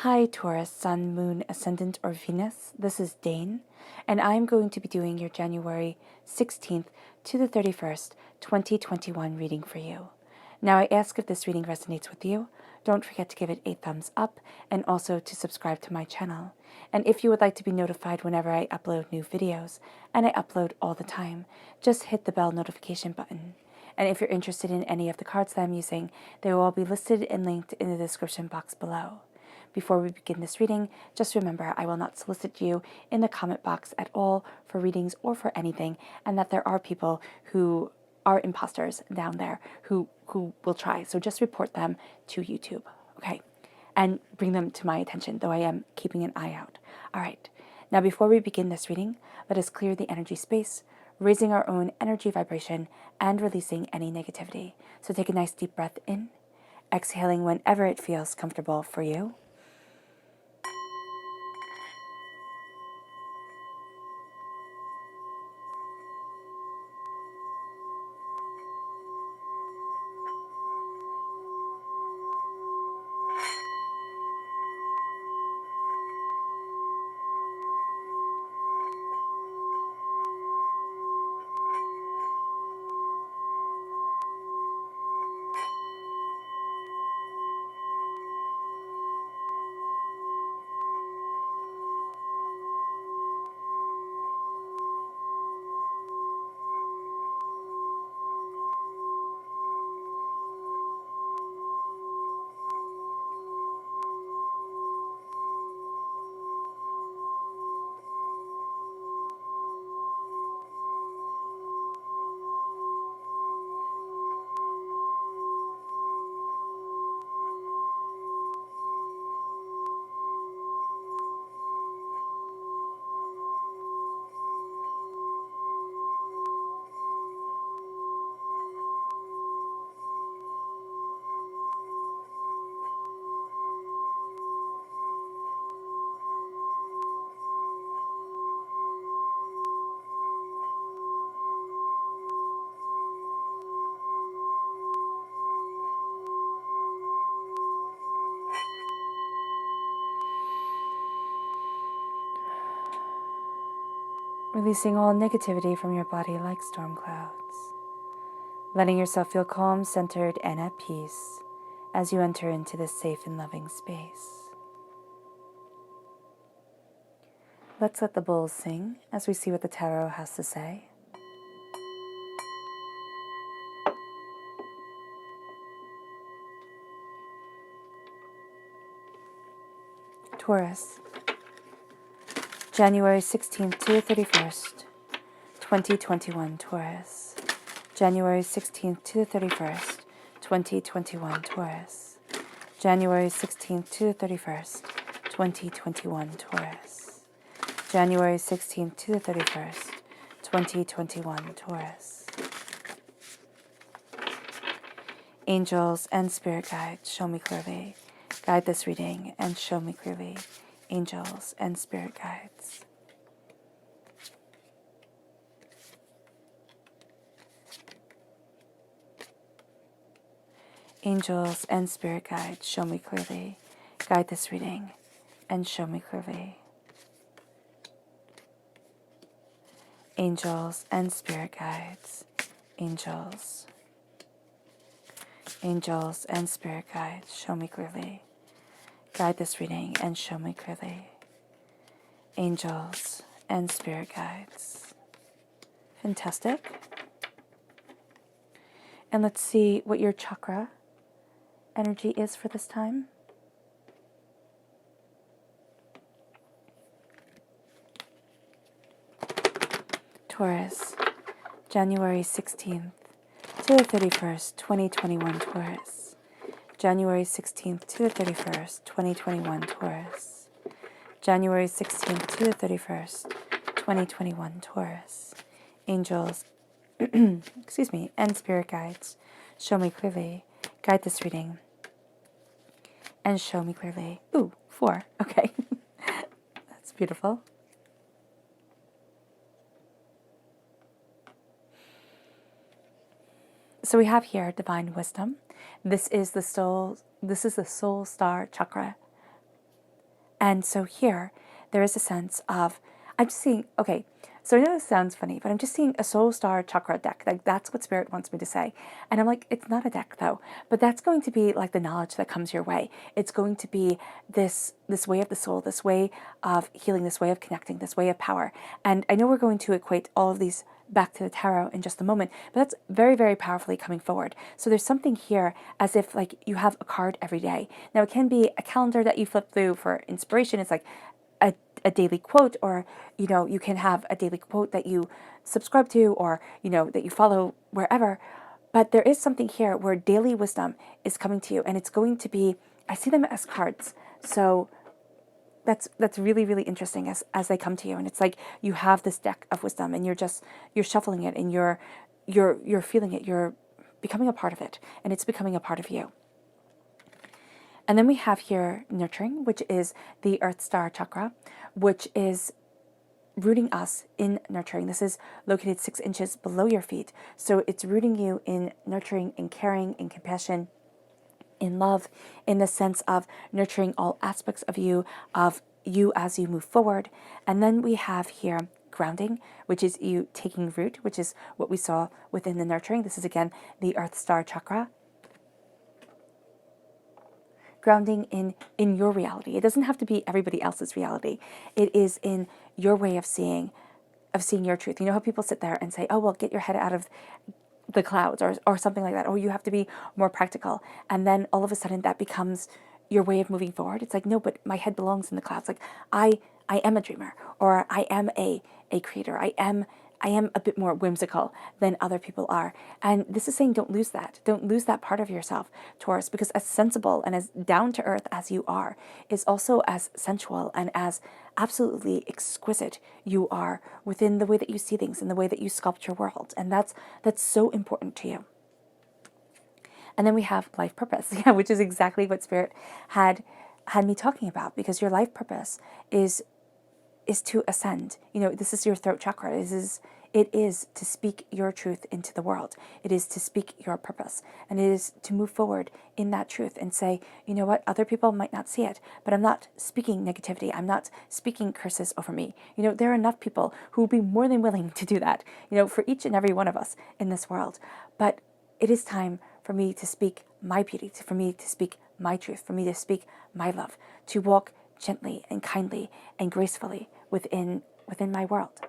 Hi Taurus, Sun, Moon, Ascendant, or Venus. This is Dane, and I'm going to be doing your January 16th to the 31st, 2021 reading for you. Now I ask if this reading resonates with you. Don't forget to give it a thumbs up and also to subscribe to my channel. And if you would like to be notified whenever I upload new videos, and I upload all the time, just hit the bell notification button. And if you're interested in any of the cards that I'm using, they will all be listed and linked in the description box below. Before we begin this reading, just remember I will not solicit you in the comment box at all for readings or for anything, and that there are people who are imposters down there who will try. So just report them to YouTube, okay? And bring them to my attention, though I am keeping an eye out. All right. Now, before we begin this reading, let us clear the energy space, raising our own energy vibration and releasing any negativity. So take a nice deep breath in, exhaling whenever it feels comfortable for you. Releasing all negativity from your body like storm clouds. Letting yourself feel calm, centered, and at peace as you enter into this safe and loving space. Let's let the bulls sing as we see what the tarot has to say. Taurus, January 16th to the 31st, 2021, Taurus. January 16th to the 31st, 2021, Taurus. January 16th to the 31st, 2021, Taurus. January 16th to the 31st, 2021, Taurus. Angels and spirit guides, show me clearly. Guide this reading and show me clearly. Angels and spirit guides. Angels and spirit guides, show me clearly. Guide this reading and show me clearly. Angels and spirit guides. Angels. Angels and spirit guides, show me clearly. Guide this reading and show me clearly. Angels and spirit guides. Fantastic. And let's see what your chakra energy is for this time. Taurus, January 16th to the 31st, 2021, Taurus. January 16th to the 31st, 2021, Taurus. January 16th to the 31st, 2021, Taurus. Angels, excuse me, and spirit guides, show me clearly. Guide this reading and show me clearly. Ooh, 4. Okay. That's beautiful. So we have here divine wisdom. This is the soul star chakra And so here, there is a sense of, I'm just seeing, okay, so I know this sounds funny, but I'm just seeing a soul star chakra deck. Like that's what Spirit wants me to say. And I'm like, it's not a deck though, but that's going to be like the knowledge that comes your way. It's going to be this way of the soul, this way of healing, this way of connecting, this way of power. And I know we're going to equate all of these back to the tarot in just a moment, but that's very, very powerfully coming forward. So there's something here as if like you have a card every day. Now it can be a calendar that you flip through for inspiration. It's like a daily quote, or you can have a daily quote that you subscribe to, or that you follow wherever. But there is something here where daily wisdom is coming to you, and it's going to be, I see them as cards. So that's really, really interesting as they come to you. And it's like you have this deck of wisdom, and you're shuffling it, and you're feeling it, you're becoming a part of it, and it's becoming a part of you. And then we have here nurturing, which is the Earth Star Chakra, which is rooting us in nurturing. This is located 6 inches below your feet. So it's rooting you in nurturing, in caring, in compassion, in love, in the sense of nurturing all aspects of you as you move forward. And then we have here grounding, which is you taking root, which is what we saw within the nurturing. This is again the Earth Star Chakra. Grounding in your reality. It doesn't have to be everybody else's reality. It is in your way of seeing your truth. You know how people sit there and say, oh, well, get your head out of the clouds, or something like that. Oh, you have to be more practical. And then all of a sudden that becomes your way of moving forward. It's like, no, but my head belongs in the clouds. Like I am a dreamer, or I am a creator. I am a bit more whimsical than other people are. And this is saying don't lose that. Don't lose that part of yourself, Taurus, because as sensible and as down to earth as you are is also as sensual and as absolutely exquisite you are within the way that you see things and the way that you sculpt your world. And that's so important to you. And then we have life purpose, which is exactly what Spirit had me talking about, because your life purpose is to ascend. This is your throat chakra. It is to speak your truth into the world. It is to speak your purpose. And it is to move forward in that truth and say, you know what, other people might not see it, but I'm not speaking negativity. I'm not speaking curses over me. There are enough people who will be more than willing to do that, for each and every one of us in this world. But it is time for me to speak my beauty, for me to speak my truth, for me to speak my love, to walk gently and kindly and gracefully within my world.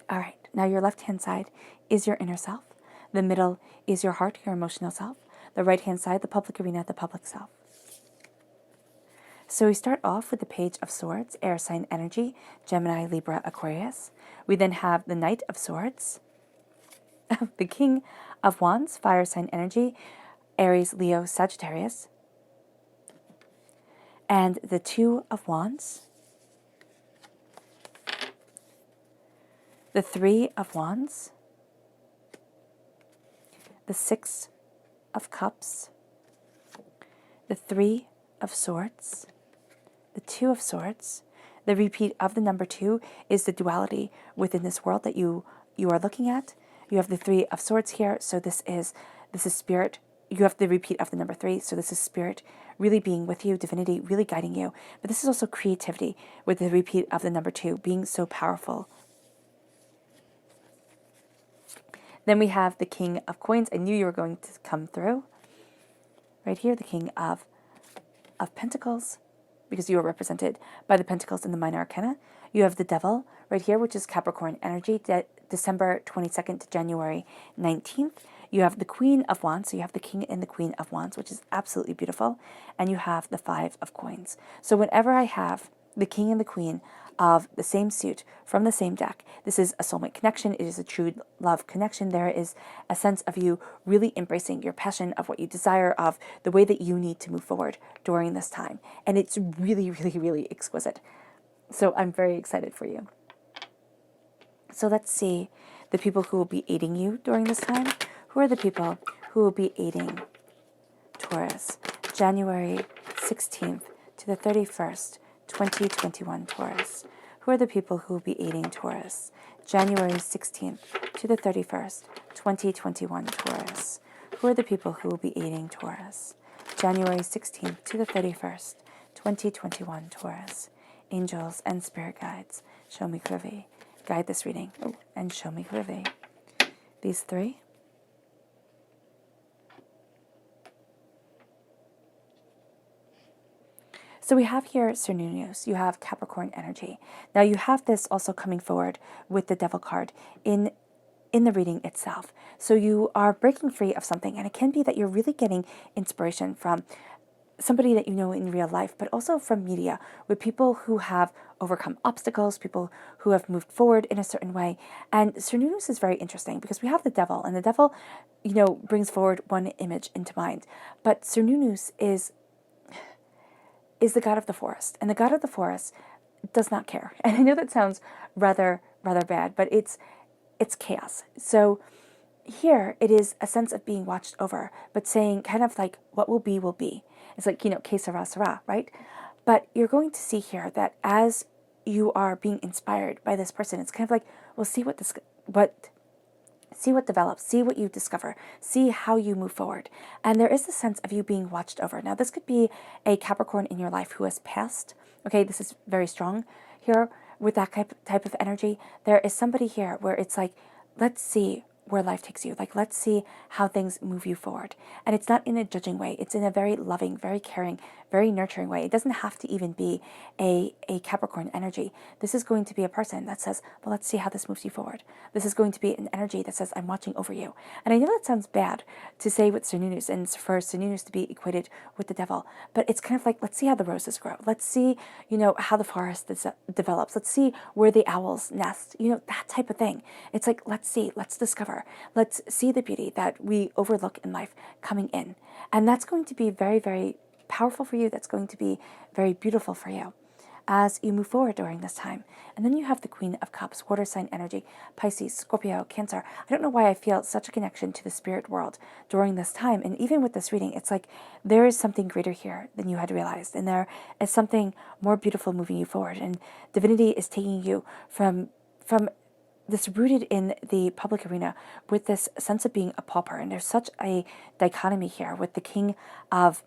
All right, now your left-hand side is your inner self. The middle is your heart, your emotional self. The right-hand side, the public arena, the public self. So we start off with the Page of Swords, air sign energy, Gemini, Libra, Aquarius. We then have the Knight of Swords, the King of Wands, fire sign energy, Aries, Leo, Sagittarius. And the Two of Wands, the Three of Wands, the Six of Cups, the Three of Swords, the Two of Swords. The repeat of the number 2 is the duality within this world that you are looking at. You have the Three of Swords here, so this is Spirit. You have the repeat of the number 3, so this is Spirit really being with you, divinity really guiding you. But this is also creativity with the repeat of the number 2 being so powerful. Then we have the King of Coins. I knew you were going to come through. Right here, the King of Pentacles, because you are represented by the Pentacles in the Minor Arcana. You have the Devil right here, which is Capricorn energy, December 22nd to January 19th. You have the Queen of Wands, so you have the King and the Queen of Wands, which is absolutely beautiful. And you have the Five of Coins. So whenever I have the King and the Queen of the same suit from the same deck, this is a soulmate connection. It is a true love connection. There is a sense of you really embracing your passion, of what you desire, of the way that you need to move forward during this time. And it's really, really, really exquisite. So I'm very excited for you. So let's see the people who will be aiding you during this time. Who are the people who will be aiding Taurus, January 16th to the 31st, 2021 Taurus? Who are the people who will be aiding Taurus, January 16th to the 31st, 2021 Taurus? Who are the people who will be aiding Taurus, January 16th to the 31st, 2021 Taurus. Angels and spirit guides, show me clearly. Guide this reading and show me clearly. These three. So we have here Cernunnos, you have Capricorn energy. Now you have this also coming forward with the Devil card in the reading itself. So you are breaking free of something, and it can be that you're really getting inspiration from somebody that you know in real life, but also from media, with people who have overcome obstacles, people who have moved forward in a certain way. And Cernunnos is very interesting because we have the Devil, and the Devil, brings forward one image into mind. But Cernunnos is the god of the forest, and the god of the forest does not care. And I know that sounds rather bad, but it's chaos. So here it is a sense of being watched over, but saying kind of like what will be will be. It's like, que sera sera, right? But you're going to see here that as you are being inspired by this person, it's kind of like, well, see what develops, see what you discover, see how you move forward. And there is a sense of you being watched over. Now, this could be a Capricorn in your life who has passed. Okay, this is very strong here with that type of energy. There is somebody here where it's like, let's see where life takes you. Like, let's see how things move you forward. And it's not in a judging way. It's in a very loving, very caring, very nurturing way. It doesn't have to even be a Capricorn energy. This is going to be a person that says, well, let's see how this moves you forward. This is going to be an energy that says, I'm watching over you. And I know that sounds bad to say with Cernunnos and for Cernunnos to be equated with the Devil, but it's kind of like, let's see how the roses grow. Let's see, how the forest develops. Let's see where the owls nest, that type of thing. It's like, let's see, let's discover. Let's see the beauty that we overlook in life coming in. And that's going to be very, very powerful for you. That's going to be very beautiful for you as you move forward during this time. And then you have the Queen of Cups, water sign energy, Pisces, Scorpio, Cancer. I don't know why I feel such a connection to the spirit world during this time. And even with this reading, it's like there is something greater here than you had realized. And there is something more beautiful moving you forward. And divinity is taking you from this rooted in the public arena with this sense of being a pauper. And there's such a dichotomy here with the king of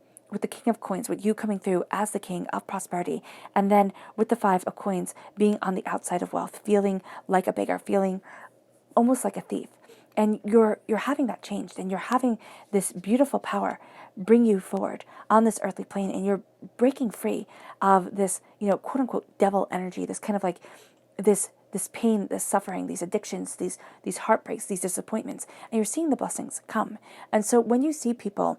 coins, with you coming through as the king of prosperity, and then with the Five of Coins being on the outside of wealth, feeling like a beggar, feeling almost like a thief. And you're having that changed, and you're having this beautiful power bring you forward on this earthly plane, and you're breaking free of this, quote unquote devil energy, this kind of like this pain, this suffering, these addictions, these heartbreaks, these disappointments, and you're seeing the blessings come. And so when you see people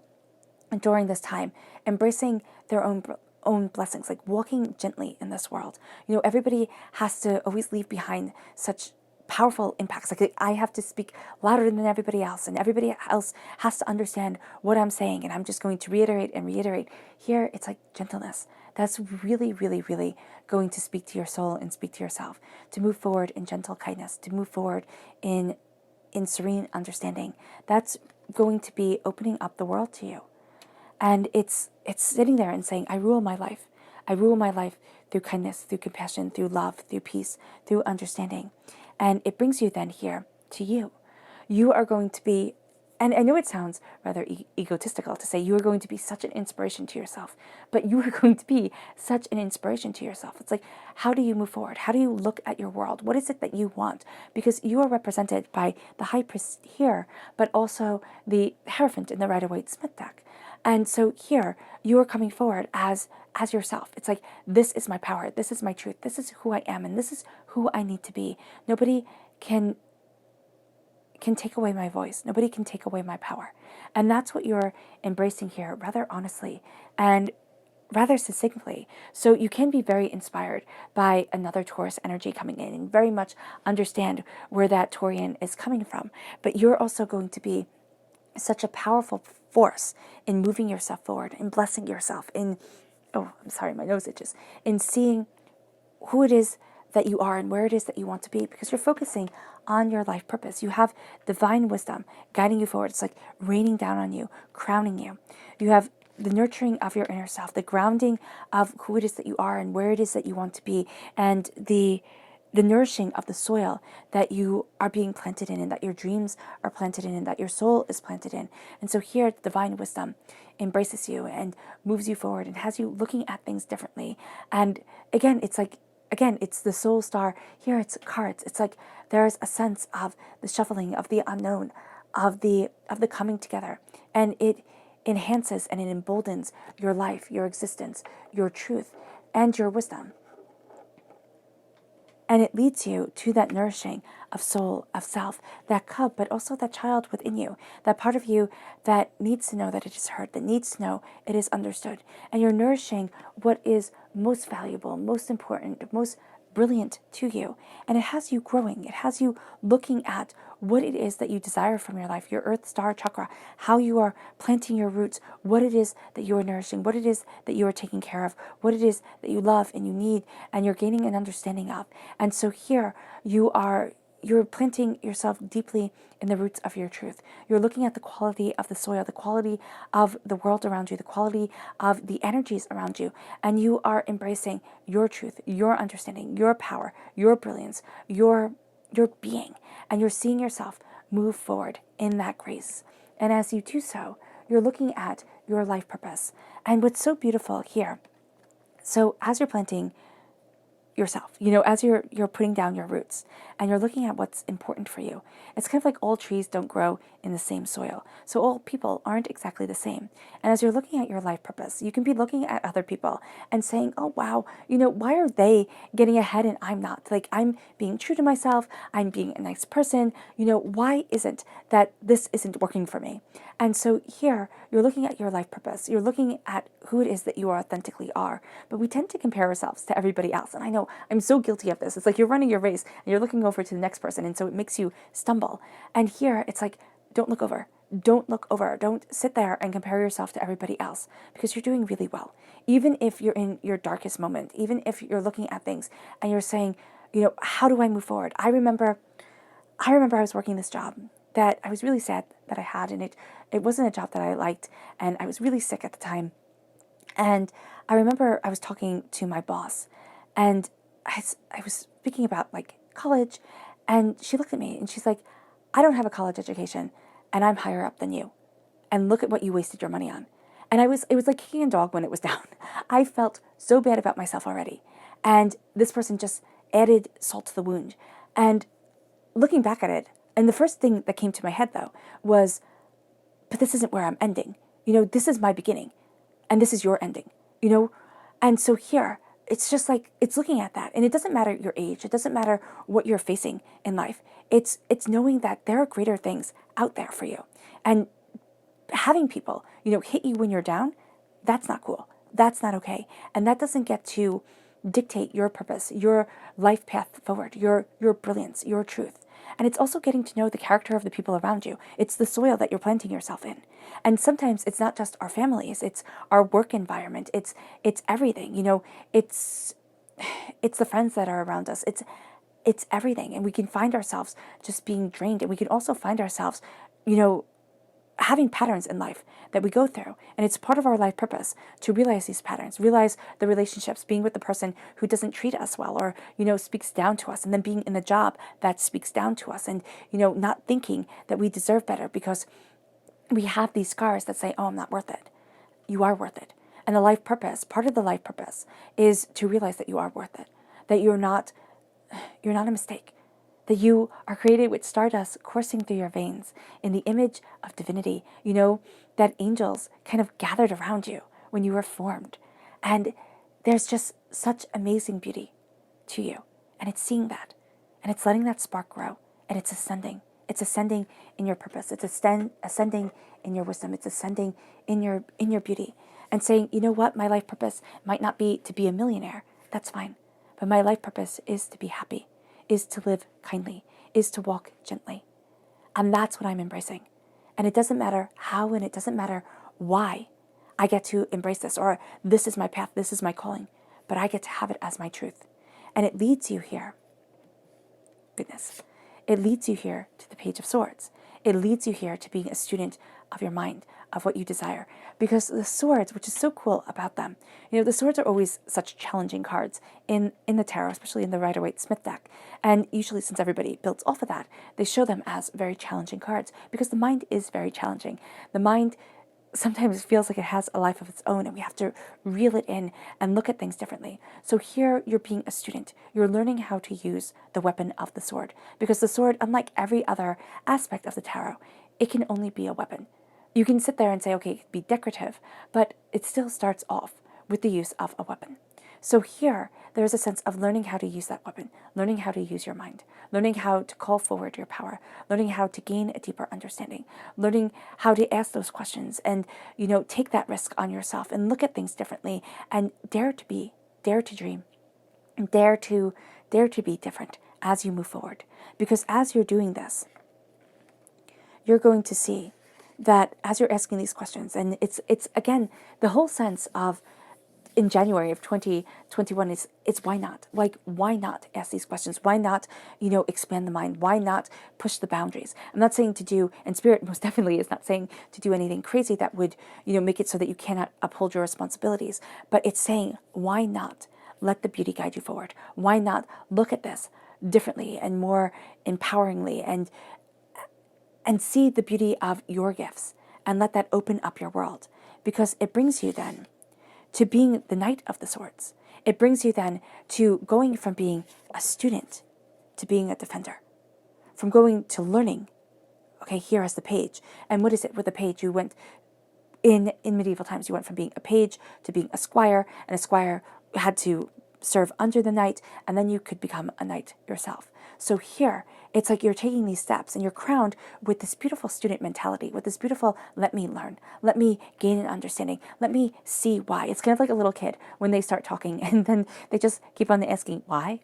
during this time embracing their own blessings, like walking gently in this world, everybody has to always leave behind such powerful impacts. Like, I have to speak louder than everybody else, and everybody else has to understand what I'm saying, and I'm just going to reiterate and reiterate. Here, it's like gentleness. That's really, really, really going to speak to your soul and speak to yourself, to move forward in gentle kindness, to move forward in serene understanding. That's going to be opening up the world to you. And it's sitting there and saying, I rule my life. I rule my life through kindness, through compassion, through love, through peace, through understanding. And it brings you then here to you. You are going to be, and I know it sounds rather egotistical to say you are going to be such an inspiration to yourself, but you are going to be such an inspiration to yourself. It's like, how do you move forward? How do you look at your world? What is it that you want? Because you are represented by the High Priest here, but also the Hierophant in the Rider-Waite-Smith deck. And so here, you are coming forward as yourself. It's like, this is my power, this is my truth, this is who I am, and this is who I need to be. Nobody can take away my voice. Nobody can take away my power. And that's what you're embracing here, rather honestly and rather succinctly. So you can be very inspired by another Taurus energy coming in and very much understand where that Taurian is coming from. But you're also going to be such a powerful force in moving yourself forward, in blessing yourself, in, oh, I'm sorry, my nose itches, in seeing who it is that you are and where it is that you want to be, because you're focusing on your life purpose. You have divine wisdom guiding you forward. It's like raining down on you, crowning you. You have the nurturing of your inner self, the grounding of who it is that you are and where it is that you want to be, and the the nourishing of the soil that you are being planted in, and that your dreams are planted in, and that your soul is planted in. And so here, divine wisdom embraces you and moves you forward and has you looking at things differently. And again, it's the soul star. Here it's cards. It's like there's a sense of the shuffling, of the unknown, of the coming together. And it enhances and it emboldens your life, your existence, your truth, and your wisdom. And it leads you to that nourishing of soul, of self, that cub, but also that child within you, that part of you that needs to know that it is heard, that needs to know it is understood. And you're nourishing what is most valuable, most important, most brilliant to you. And it has you growing. It has you looking at what it is that you desire from your life, your earth star chakra, how you are planting your roots, what it is that you are nourishing, what it is that you are taking care of, what it is that you love and you need and you're gaining an understanding of. And so here you're planting yourself deeply in the roots of your truth. You're looking at the quality of the soil, the quality of the world around you, the quality of the energies around you, and you are embracing your truth, your understanding, your power, your brilliance, your being, and you're seeing yourself move forward in that grace. And as you do so, you're looking at your life purpose. And what's so beautiful here, so as you're planting yourself, as you're putting down your roots and you're looking at what's important for you, it's kind of like all trees don't grow in the same soil. So all people aren't exactly the same. And as you're looking at your life purpose, you can be looking at other people and saying, oh, wow, why are they getting ahead and I'm not? Like, I'm being true to myself. I'm being a nice person. Why isn't that this isn't working for me? And so here you're looking at your life purpose. You're looking at who it is that you authentically are. But we tend to compare ourselves to everybody else. And I know I'm so guilty of this. It's like you're running your race and you're looking over to the next person. And so it makes you stumble. And here it's like, don't look over. Don't look over. Don't sit there and compare yourself to everybody else, because you're doing really well. Even if you're in your darkest moment, even if you're looking at things and you're saying, how do I move forward? I remember I was working this job that I was really sad that I had, and it wasn't a job that I liked, and I was really sick at the time. And I remember I was talking to my boss, and I was speaking about like college, and she looked at me and she's like, I don't have a college education and I'm higher up than you. And look at what you wasted your money on. And it was like kicking a dog when it was down. I felt so bad about myself already. And this person just added salt to the wound. And looking back at it, and the first thing that came to my head though was, but this isn't where I'm ending. This is my beginning and this is your ending, And so here, it's just like, it's looking at that. And it doesn't matter your age. It doesn't matter what you're facing in life. It's knowing that there are greater things out there for you. And having people, hit you when you're down, that's not cool. That's not okay. And that doesn't get to dictate your purpose, your life path forward, your brilliance, your truth. And it's also getting to know the character of the people around you. It's the soil that you're planting yourself in. And sometimes it's not just our families, it's our work environment, it's everything, it's the friends that are around us. It's everything. And we can find ourselves just being drained. And we can also find ourselves, having patterns in life that we go through. And it's part of our life purpose to realize these patterns, realize the relationships, being with the person who doesn't treat us well or, speaks down to us, and then being in the job that speaks down to us, and, not thinking that we deserve better because we have these scars that say, oh, I'm not worth it. You are worth it. And the life purpose, part of the life purpose is to realize that you are worth it, that you're not a mistake, that you are created with stardust coursing through your veins in the image of divinity, that angels kind of gathered around you when you were formed. And there's just such amazing beauty to you. And it's seeing that. And it's letting that spark grow. And it's ascending. It's ascending in your purpose. It's ascending in your wisdom. It's ascending in your beauty. And saying, you know what, my life purpose might not be to be a millionaire. That's fine. But my life purpose is to be happy, is to live kindly, is to walk gently. And that's what I'm embracing. And it doesn't matter how, and it doesn't matter why I get to embrace this, or this is my path, this is my calling, but I get to have it as my truth. And it leads you here. Goodness. It leads you here to the Page of Swords. It leads you here to being a student of your mind, of what you desire. Because the swords, which is so cool about them, the swords are always such challenging cards in the tarot, especially in the Rider-Waite-Smith deck. And usually, since everybody builds off of that, they show them as very challenging cards because the mind is very challenging. The mind sometimes feels like it has a life of its own, and we have to reel it in and look at things differently. So here you're being a student. You're learning how to use the weapon of the sword, because the sword, unlike every other aspect of the tarot, it can only be a weapon. You can sit there and say, okay, it could be decorative, but it still starts off with the use of a weapon. So here, there's a sense of learning how to use that weapon, learning how to use your mind, learning how to call forward your power, learning how to gain a deeper understanding, learning how to ask those questions and, take that risk on yourself and look at things differently and dare to dream, and dare to be different as you move forward. Because as you're doing this, you're going to see that as you're asking these questions, and it's again, the whole sense of in January of 2021 is it's why not? Like, why not ask these questions? Why not, expand the mind? Why not push the boundaries? I'm not saying to do, and Spirit most definitely is not saying to do anything crazy that would, make it so that you cannot uphold your responsibilities. But it's saying, why not let the beauty guide you forward? Why not look at this differently and more empoweringly and see the beauty of your gifts and let that open up your world? Because it brings you then to being the Knight of the Swords. It brings you then to going from being a student to being a defender, from going to learning. Okay, here as the page. And what is it with the page? You went, in medieval times, you went from being a page to being a squire, and a squire had to serve under the knight, and then you could become a knight yourself. So here, it's like you're taking these steps and you're crowned with this beautiful student mentality, with this beautiful, let me learn, let me gain an understanding, let me see why. It's kind of like a little kid when they start talking and then they just keep on asking, why,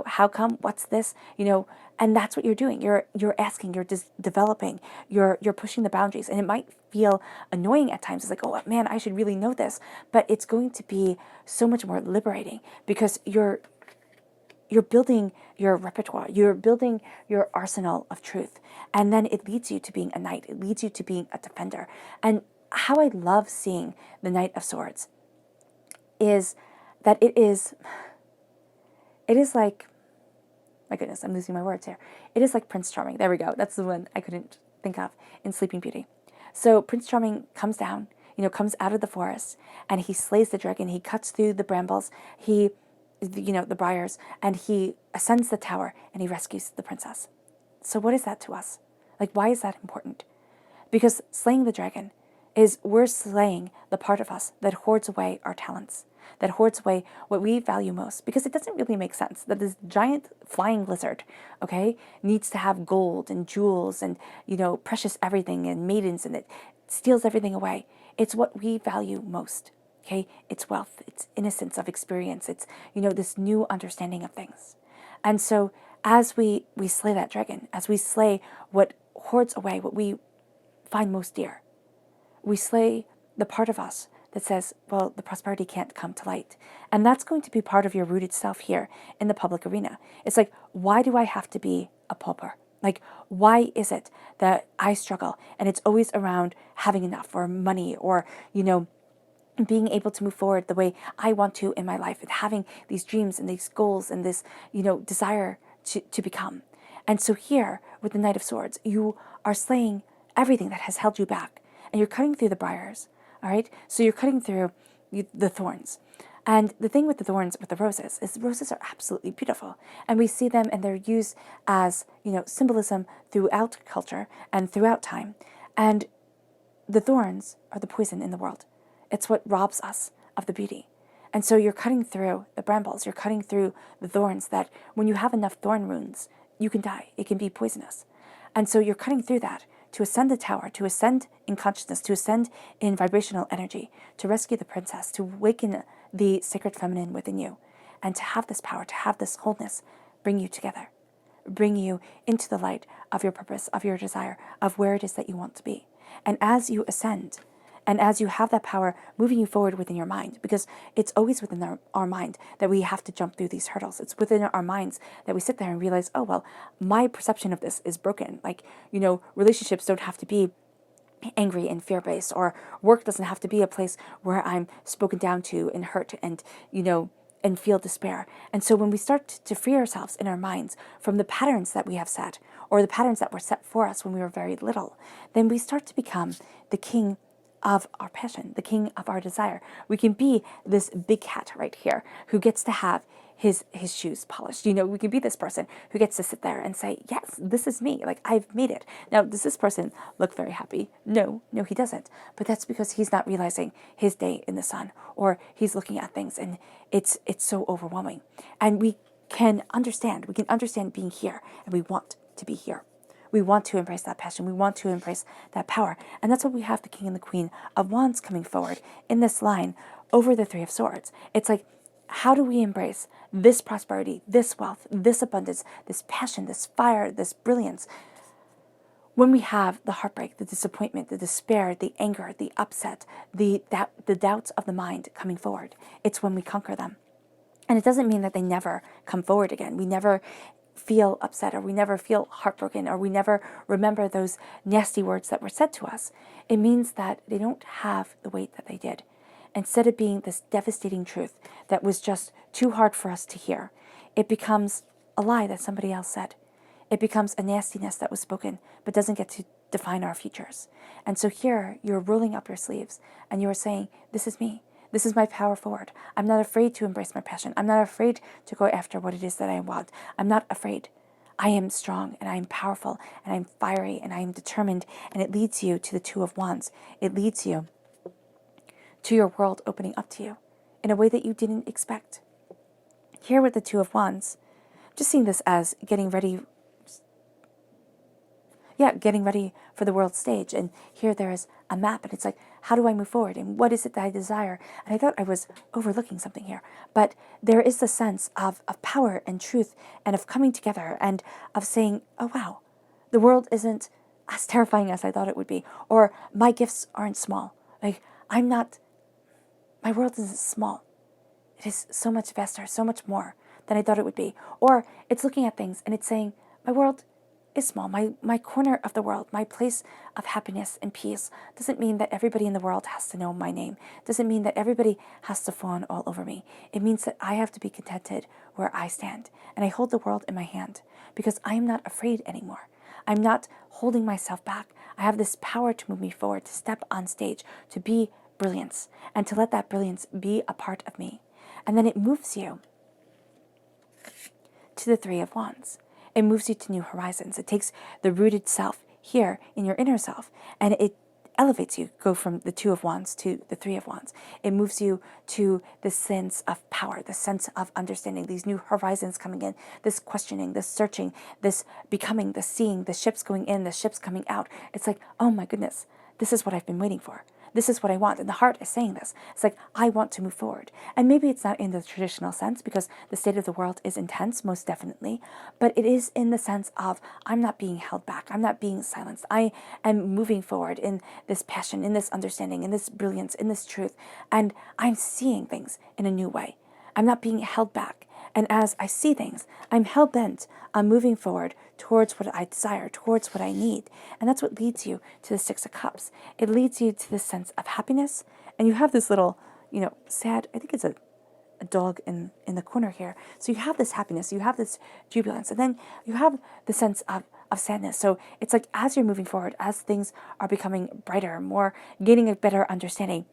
how come, what's this, and that's what you're doing. You're asking, you're developing, you're pushing the boundaries, and it might feel annoying at times. It's like, oh man, I should really know this, but it's going to be so much more liberating because you're building your repertoire, you're building your arsenal of truth, and then it leads you to being a knight, it leads you to being a defender. And how I love seeing the Knight of Swords is that it is like, my goodness, I'm losing my words here. It is like Prince Charming. There we go. That's the one I couldn't think of in Sleeping Beauty. So Prince Charming comes down, comes out of the forest, and he slays the dragon. He cuts through the brambles, the briars, and he ascends the tower and he rescues the princess. So what is that to us? Like, why is that important? Because slaying the dragon is we're slaying the part of us that hoards away our talents, that hoards away what we value most. Because it doesn't really make sense that this giant flying lizard, okay, needs to have gold and jewels and, precious everything and maidens, and it steals everything away. It's what we value most. Okay, it's wealth, it's innocence of experience, it's, this new understanding of things. And so as we slay that dragon, as we slay what hoards away what we find most dear, we slay the part of us that says, well, the prosperity can't come to light. And that's going to be part of your rooted self here in the public arena. It's like, why do I have to be a pauper? Like, why is it that I struggle? And it's always around having enough or money or, being able to move forward the way I want to in my life and having these dreams and these goals and this, desire to become. And so here with the Knight of Swords, you are slaying everything that has held you back and you're cutting through the briars. All right. So you're cutting through the thorns. And the thing with the thorns, with the roses, is the roses are absolutely beautiful. And we see them and they're used as, symbolism throughout culture and throughout time. And the thorns are the poison in the world. It's what robs us of the beauty. And so you're cutting through the brambles, you're cutting through the thorns that when you have enough thorn wounds, you can die. It can be poisonous. And so you're cutting through that to ascend the tower, to ascend in consciousness, to ascend in vibrational energy, to rescue the princess, to awaken the sacred feminine within you, and to have this power, to have this wholeness bring you together, bring you into the light of your purpose, of your desire, of where it is that you want to be. And as you ascend, and as you have that power moving you forward within your mind, because it's always within our mind that we have to jump through these hurdles. It's within our minds that we sit there and realize, oh, well, my perception of this is broken. Like, relationships don't have to be angry and fear-based, or work doesn't have to be a place where I'm spoken down to and hurt and, and feel despair. And so when we start to free ourselves in our minds from the patterns that we have set, or the patterns that were set for us when we were very little, then we start to become the king of our passion, the king of our desire. We can be this big cat right here who gets to have his shoes polished. We can be this person who gets to sit there and say, yes, this is me. Like, I've made it. Now, does this person look very happy? No, he doesn't. But that's because he's not realizing his day in the sun, or he's looking at things and it's so overwhelming. And we can understand being here, and we want to be here. We want to embrace that passion. We want to embrace that power. And that's what we have the King and the Queen of Wands coming forward in this line over the Three of Swords. It's like, how do we embrace this prosperity, this wealth, this abundance, this passion, this fire, this brilliance, when we have the heartbreak, the disappointment, the despair, the anger, the upset, the doubts of the mind coming forward? It's when we conquer them. And it doesn't mean that they never come forward again. We never feel upset, or we never feel heartbroken, or we never remember those nasty words that were said to us. It means that they don't have the weight that they did. Instead of being this devastating truth that was just too hard for us to hear, it becomes a lie that somebody else said. It becomes a nastiness that was spoken, but doesn't get to define our futures. And so here, you're rolling up your sleeves, and you're saying, this is me. This is my power forward. I'm not afraid to embrace my passion. I'm not afraid to go after what it is that I want. I'm not afraid. I am strong, and I am powerful, and I'm fiery, and I am determined. And it leads you to the Two of Wands. It leads you to your world opening up to you in a way that you didn't expect. Here with the Two of Wands, just seeing this as getting ready for the world stage. And here there is a map, and it's like, how do I move forward? And what is it that I desire? And I thought I was overlooking something here. But there is the sense of power and truth, and of coming together, and of saying, oh wow, the world isn't as terrifying as I thought it would be. Or my gifts aren't small. Like, my world isn't small. It is so much vaster, so much more than I thought it would be. Or it's looking at things and it's saying, my world is small. My corner of the world, my place of happiness and peace, doesn't mean that everybody in the world has to know my name. Doesn't mean that everybody has to fawn all over me. It means that I have to be contented where I stand. And I hold the world in my hand because I am not afraid anymore. I'm not holding myself back. I have this power to move me forward, to step on stage, to be brilliance, and to let that brilliance be a part of me. And then it moves you to the Three of Wands. It moves you to new horizons. It takes the rooted self here in your inner self, and it elevates you, go from the Two of Wands to the Three of Wands. It moves you to this sense of power, the sense of understanding, these new horizons coming in, this questioning, this searching, this becoming, this seeing, the ships going in, the ships coming out. It's like, oh my goodness, this is what I've been waiting for. This is what I want. And the heart is saying this. It's like, I want to move forward. And maybe it's not in the traditional sense, because the state of the world is intense, most definitely. But it is in the sense of, I'm not being held back. I'm not being silenced. I am moving forward in this passion, in this understanding, in this brilliance, in this truth. And I'm seeing things in a new way. I'm not being held back. And as I see things, I'm hell-bent on moving forward towards what I desire, towards what I need. And that's what leads you to the Six of Cups. It leads you to this sense of happiness. And you have this little, sad, I think it's a dog in the corner here. So you have this happiness, you have this jubilance, and then you have the sense of sadness. So it's like, as you're moving forward, as things are becoming brighter, more, gaining a better understanding,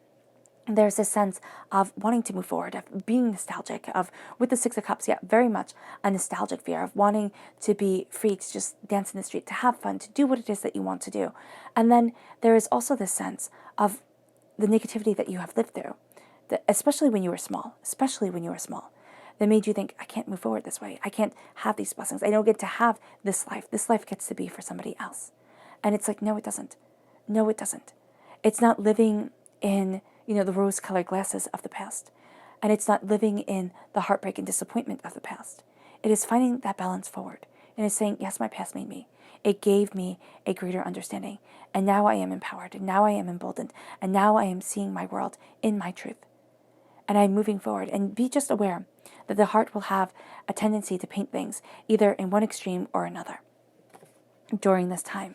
there's this sense of wanting to move forward, of being nostalgic, of, with the Six of Cups, very much a nostalgic fear of wanting to be free, to just dance in the street, to have fun, to do what it is that you want to do. And then there is also this sense of the negativity that you have lived through, that, especially when you were small, that made you think, I can't move forward this way. I can't have these blessings. I don't get to have this life. This life gets to be for somebody else. And it's like, no, it doesn't. No, it doesn't. It's not living in the rose-colored glasses of the past. And it's not living in the heartbreak and disappointment of the past. It is finding that balance forward. And it's saying, yes, my past made me. It gave me a greater understanding. And now I am empowered. And now I am emboldened. And now I am seeing my world in my truth. And I'm moving forward. And be just aware that the heart will have a tendency to paint things either in one extreme or another during this time.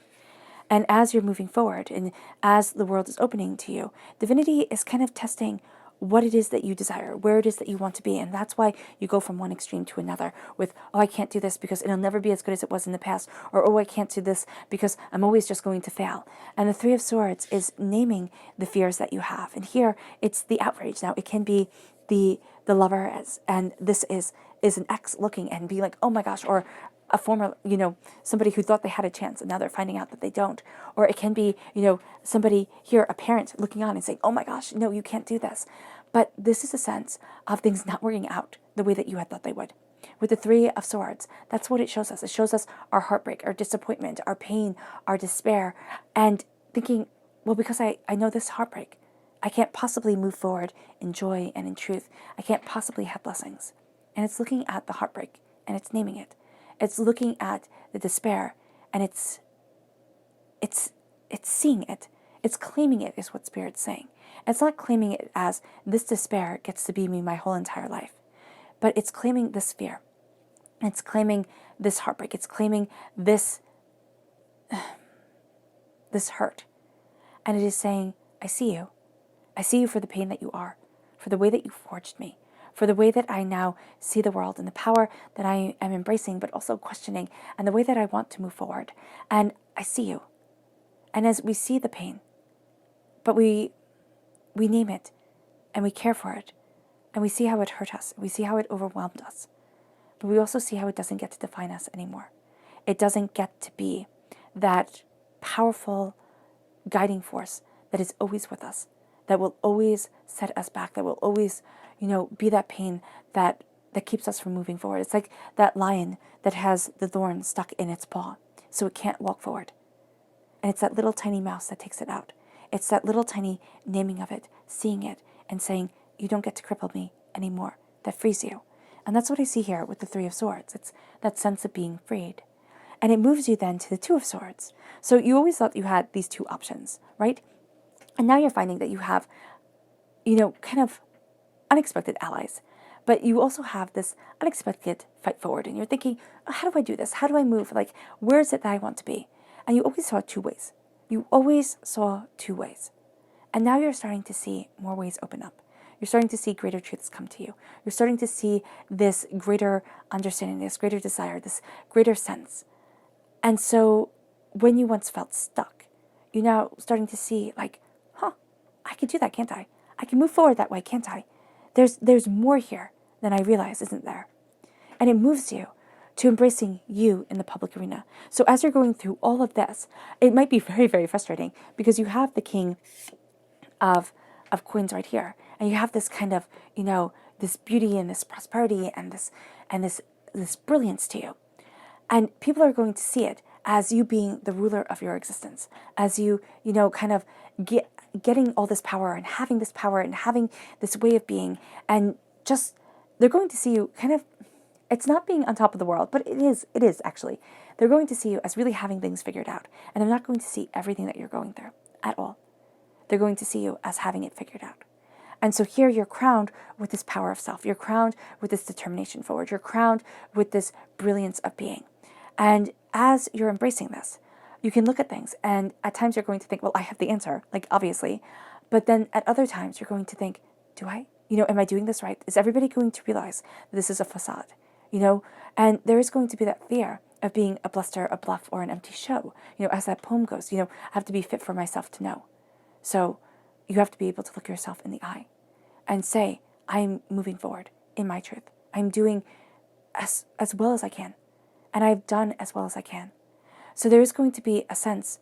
And as you're moving forward and as the world is opening to you, divinity is kind of testing what it is that you desire, where it is that you want to be. And that's why you go from one extreme to another with, oh, I can't do this because it'll never be as good as it was in the past. Or, oh, I can't do this because I'm always just going to fail. And the Three of Swords is naming the fears that you have. And here it's the outrage. Now, it can be the lover and this is an ex looking and be like, oh my gosh, or a former, somebody who thought they had a chance and now they're finding out that they don't. Or it can be, somebody here, a parent looking on and saying, oh my gosh, no, you can't do this. But this is a sense of things not working out the way that you had thought they would. With the Three of Swords, that's what it shows us. It shows us our heartbreak, our disappointment, our pain, our despair, and thinking, well, because I know this heartbreak, I can't possibly move forward in joy and in truth. I can't possibly have blessings. And it's looking at the heartbreak and it's naming it. It's looking at the despair and it's seeing it. It's claiming it is what Spirit's saying. It's not claiming it as this despair gets to be me my whole entire life. But it's claiming this fear. It's claiming this heartbreak. It's claiming this hurt. And it is saying, I see you. I see you for the pain that you are, for the way that you forged me, for the way that I now see the world and the power that I am embracing, but also questioning, and the way that I want to move forward. And I see you. And as we see the pain, but we name it, and we care for it, and we see how it hurt us, we see how it overwhelmed us, but we also see how it doesn't get to define us anymore. It doesn't get to be that powerful guiding force that is always with us, that will always set us back, that will always, be that pain that keeps us from moving forward. It's like that lion that has the thorn stuck in its paw, so it can't walk forward. And it's that little tiny mouse that takes it out. It's that little tiny naming of it, seeing it, and saying, you don't get to cripple me anymore. That frees you. And that's what I see here with the Three of Swords. It's that sense of being freed. And it moves you then to the Two of Swords. So you always thought you had these two options, right? And now you're finding that you have, kind of unexpected allies. But you also have this unexpected fight forward. And you're thinking, how do I do this? How do I move? Like, where is it that I want to be? And you always saw two ways. You always saw two ways. And now you're starting to see more ways open up. You're starting to see greater truths come to you. You're starting to see this greater understanding, this greater desire, this greater sense. And so when you once felt stuck, you're now starting to see like, I can do that, can't I? I can move forward that way, can't I? There's more here than I realize, isn't there? And it moves you to embracing you in the public arena. So as you're going through all of this, it might be very, very frustrating because you have the King of Coins right here, and you have this kind of, this beauty and this prosperity and this brilliance to you. And people are going to see it as you being the ruler of your existence, as you, kind of getting all this power and having this way of being, and just, they're going to see you kind of, it's not being on top of the world, but it is actually. They're going to see you as really having things figured out, and they're not going to see everything that you're going through at all. They're going to see you as having it figured out. And so here you're crowned with this power of self. You're crowned with this determination forward. You're crowned with this brilliance of being. And as you're embracing this, you can look at things, and at times you're going to think, well, I have the answer, like obviously. But then at other times you're going to think, do I? Am I doing this right? Is everybody going to realize that this is a facade? And there is going to be that fear of being a bluster, a bluff, or an empty show. As that poem goes, I have to be fit for myself to know. So you have to be able to look yourself in the eye and say, I'm moving forward in my truth. I'm doing as well as I can. And I've done as well as I can. So there is going to be a sense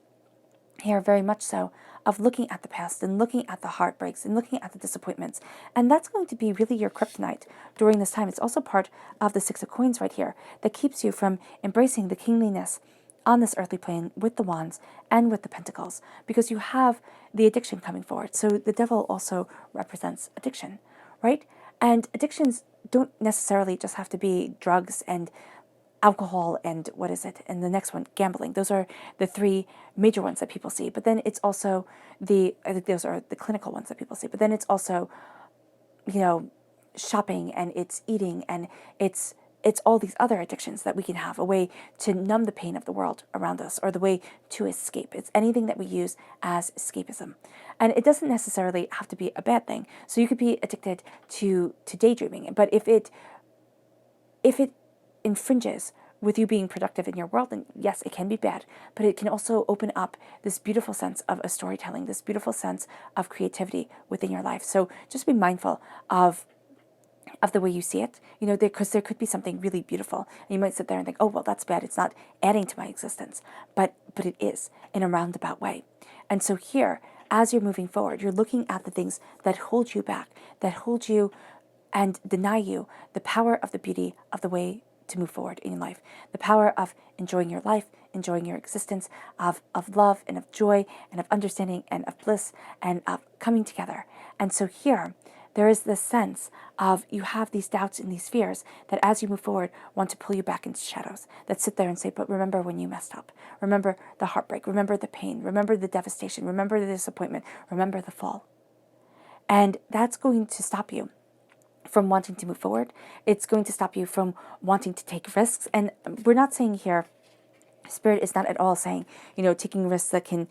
here, very much so, of looking at the past and looking at the heartbreaks and looking at the disappointments. And that's going to be really your kryptonite during this time. It's also part of the Six of Coins right here that keeps you from embracing the kingliness on this earthly plane with the wands and with the pentacles, because you have the addiction coming forward. So the devil also represents addiction, right? And addictions don't necessarily just have to be drugs and alcohol and and the next one, gambling. Those are the three major ones that people see. But then it's also I think those are the clinical ones that people see. But then it's also, shopping, and it's eating, and it's it's all these other addictions that we can have, a way to numb the pain of the world around us, or the way to escape. It's anything that we use as escapism. And it doesn't necessarily have to be a bad thing. So you could be addicted to daydreaming, but if it infringes with you being productive in your world, then yes, it can be bad, but it can also open up this beautiful sense of a storytelling, this beautiful sense of creativity within your life. So just be mindful of the way you see it, because there could be something really beautiful. And you might sit there and think, oh, well, that's bad. It's not adding to my existence. But it is in a roundabout way. And so here, as you're moving forward, you're looking at the things that hold you back, that hold you and deny you the power of the beauty of the way to move forward in life, the power of enjoying your life, enjoying your existence, of love and of joy and of understanding and of bliss and of coming together. And so here, there is this sense of you have these doubts and these fears that as you move forward want to pull you back into shadows, that sit there and say, but remember when you messed up. Remember the heartbreak. Remember the pain. Remember the devastation. Remember the disappointment. Remember the fall. And that's going to stop you from wanting to move forward. It's going to stop you from wanting to take risks. And we're not saying here, Spirit is not at all saying, taking risks that can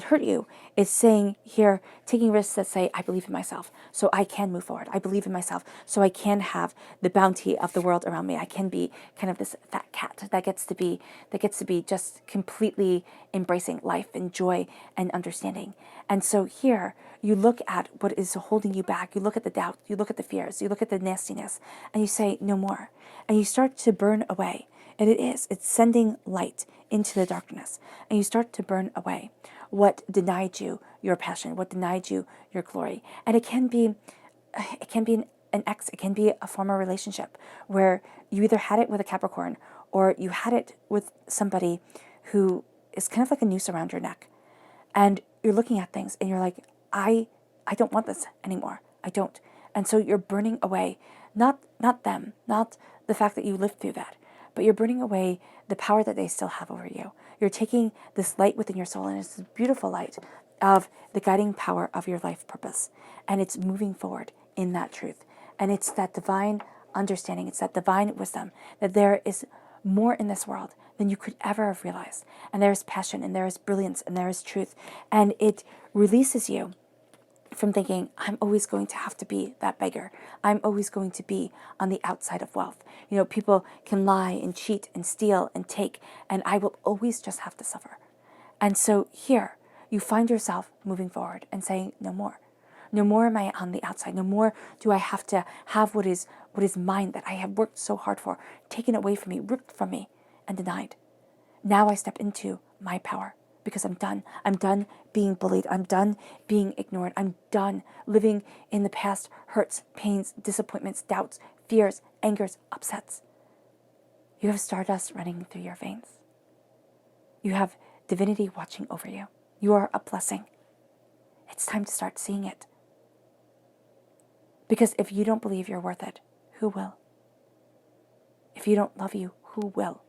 hurt you. It's saying here, taking risks that say, I believe in myself, so I can move forward. I believe in myself, so I can have the bounty of the world around me. I can be kind of this fat cat that gets to be just completely embracing life and joy and understanding. And so here, you look at what is holding you back. You look at the doubt. You look at the fears. You look at the nastiness, and you say, no more. And you start to burn away. And it's sending light into the darkness. And you start to burn away what denied you your passion, what denied you your glory. And it can be an ex, it can be a former relationship where you either had it with a Capricorn or you had it with somebody who is kind of like a noose around your neck. And you're looking at things and you're like, I don't want this anymore. I don't. And so you're burning away, not them, not the fact that you lived through that, but you're burning away the power that they still have over you. You're taking this light within your soul, and it's this beautiful light of the guiding power of your life purpose. And it's moving forward in that truth. And it's that divine understanding, it's that divine wisdom that there is more in this world than you could ever have realized. And there is passion, and there is brilliance, and there is truth. And it releases you from thinking, I'm always going to have to be that beggar. I'm always going to be on the outside of wealth. People can lie and cheat and steal and take, and I will always just have to suffer. And so here, you find yourself moving forward and saying, no more. No more am I on the outside. No more do I have to have what is mine that I have worked so hard for, taken away from me, ripped from me, and denied. Now I step into my power. Because I'm done. I'm done being bullied. I'm done being ignored. I'm done living in the past hurts, pains, disappointments, doubts, fears, angers, upsets. You have stardust running through your veins. You have divinity watching over you. You are a blessing. It's time to start seeing it. Because if you don't believe you're worth it, who will? If you don't love you, who will?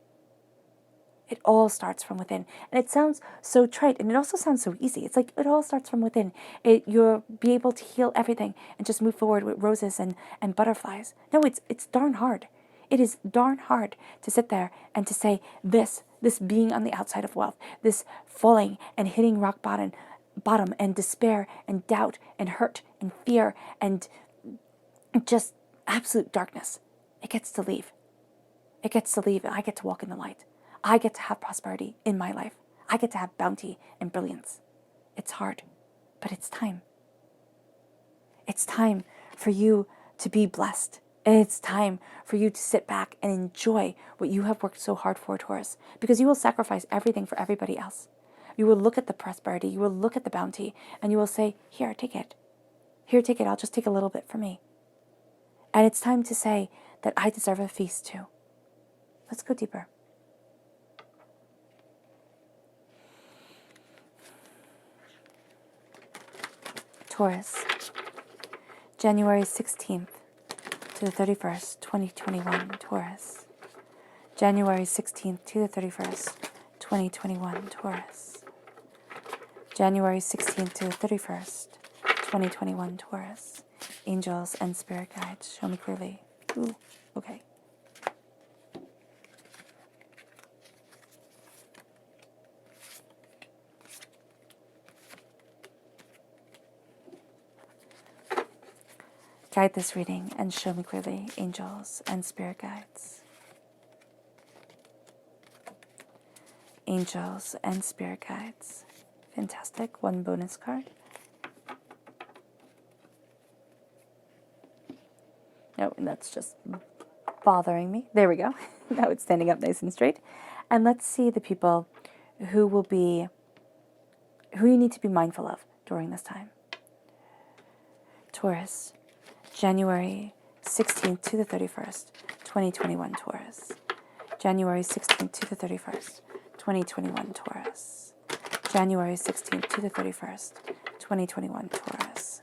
It all starts from within. And it sounds so trite, and it also sounds so easy. It's like it all starts from within. You'll be able to heal everything and just move forward with roses and butterflies. No, it's darn hard. It is darn hard to sit there and to say this being on the outside of wealth, this falling and hitting rock bottom and despair and doubt and hurt and fear and just absolute darkness. It gets to leave. It gets to leave, and I get to walk in the light. I get to have prosperity in my life. I get to have bounty and brilliance. It's hard, but it's time. It's time for you to be blessed. And it's time for you to sit back and enjoy what you have worked so hard for, Taurus, because you will sacrifice everything for everybody else. You will look at the prosperity, you will look at the bounty, and you will say, here, take it. Here, take it. I'll just take a little bit for me. And it's time to say that I deserve a feast too. Let's go deeper. Taurus, January 16th to the 31st, 2021, Taurus. January 16th to the 31st, 2021, Taurus. January 16th to the 31st, 2021, Taurus. Angels and spirit guides, show me clearly. Ooh, okay. Guide this reading and show me clearly, angels and spirit guides. Angels and spirit guides. Fantastic. One bonus card. No, that's just bothering me. There we go. Now it's standing up nice and straight. And let's see the people who you need to be mindful of during this time. Taurus, January 16th to the 31st, 2021 Taurus. January 16th to the 31st, 2021 Taurus. January 16th to the 31st, 2021 Taurus.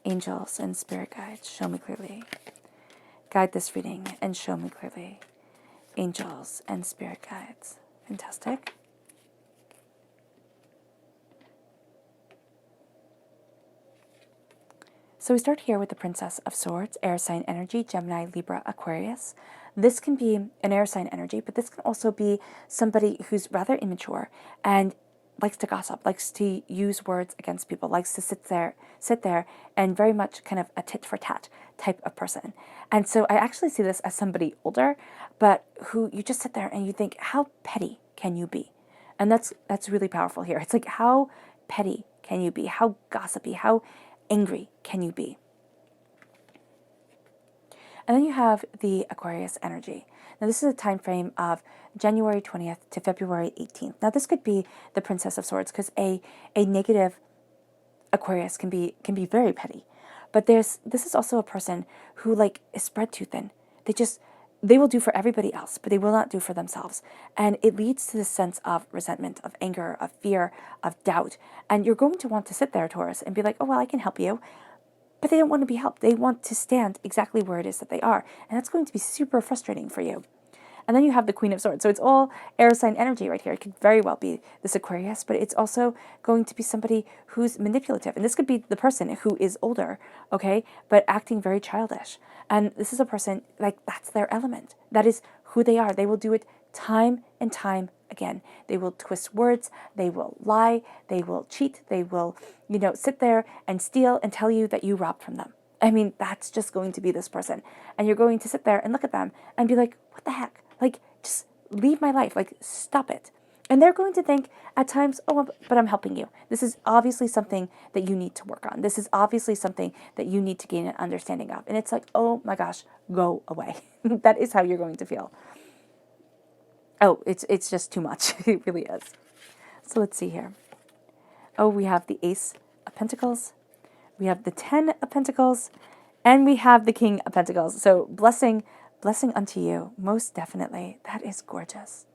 Angels and spirit guides, show me clearly. Guide this reading and show me clearly. Angels and spirit guides. Fantastic. So we start here with the Princess of Swords, air sign energy, Gemini, Libra, Aquarius. This can be an air sign energy, but this can also be somebody who's rather immature and likes to gossip, likes to use words against people, likes to sit there and very much kind of a tit for tat type of person. And so I actually see this as somebody older, but who you just sit there and you think, how petty can you be? And that's really powerful here. It's like, how petty can you be? How gossipy, how angry can you be? And then you have the Aquarius energy. Now this is a time frame of January 20th to February 18th. Now this could be the Princess of Swords, because a negative Aquarius can be very petty. But this is also a person who is spread too thin. They will do for everybody else, but they will not do for themselves. And it leads to this sense of resentment, of anger, of fear, of doubt. And you're going to want to sit there, Taurus, and be like, oh, well, I can help you. But they don't want to be helped. They want to stand exactly where it is that they are. And that's going to be super frustrating for you. And then you have the Queen of Swords. So it's all air sign energy right here. It could very well be this Aquarius, but it's also going to be somebody who's manipulative. And this could be the person who is older, okay, but acting very childish. And this is a person, that's their element. That is who they are. They will do it time and time again. They will twist words. They will lie. They will cheat. They will, sit there and steal and tell you that you robbed from them. I mean, that's just going to be this person. And you're going to sit there and look at them and be like, what the heck? Just leave my life. Stop it. And they're going to think at times, oh, but I'm helping you. This is obviously something that you need to work on. This is obviously something that you need to gain an understanding of. And it's like, oh my gosh, go away. That is how you're going to feel. Oh, it's just too much. It really is. So let's see here. Oh, we have the Ace of Pentacles. We have the 10 of Pentacles. And we have the King of Pentacles. So blessing unto you, most definitely. That is gorgeous.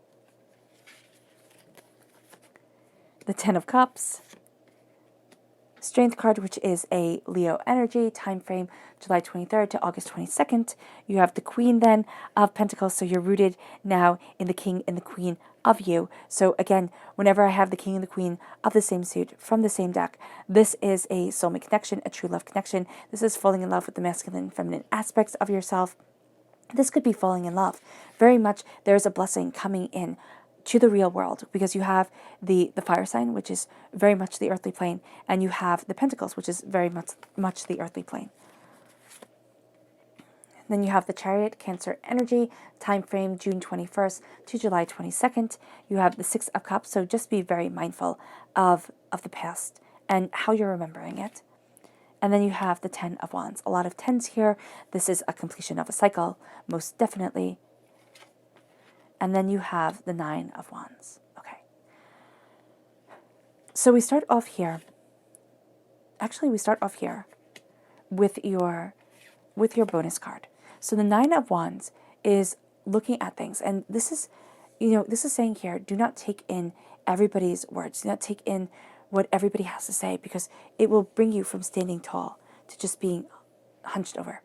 The 10 of Cups. Strength card, which is a Leo energy, time frame July 23rd to August 22nd. You have the Queen then of Pentacles, so you're rooted now in the King and the Queen of you. So again, whenever I have the King and the Queen of the same suit from the same deck, this is a soulmate connection, a true love connection. This is falling in love with the masculine and feminine aspects of yourself. This could be falling in love. Very much there's a blessing coming in to the real world, because you have the fire sign, which is very much the earthly plane, and you have the Pentacles, which is very much the earthly plane. Then you have the Chariot, Cancer energy, time frame June 21st to July 22nd. You have the 6 of Cups, so just be very mindful of the past and how you're remembering it. And then you have the 10 of Wands. A lot of 10s here. This is a completion of a cycle, most definitely. And then you have the 9 of Wands. Okay. So we start off here. Actually, we start off here with your bonus card. So the 9 of Wands is looking at things. And this is, this is saying here, do not take in everybody's words. Do not take in what everybody has to say, because it will bring you from standing tall to just being hunched over.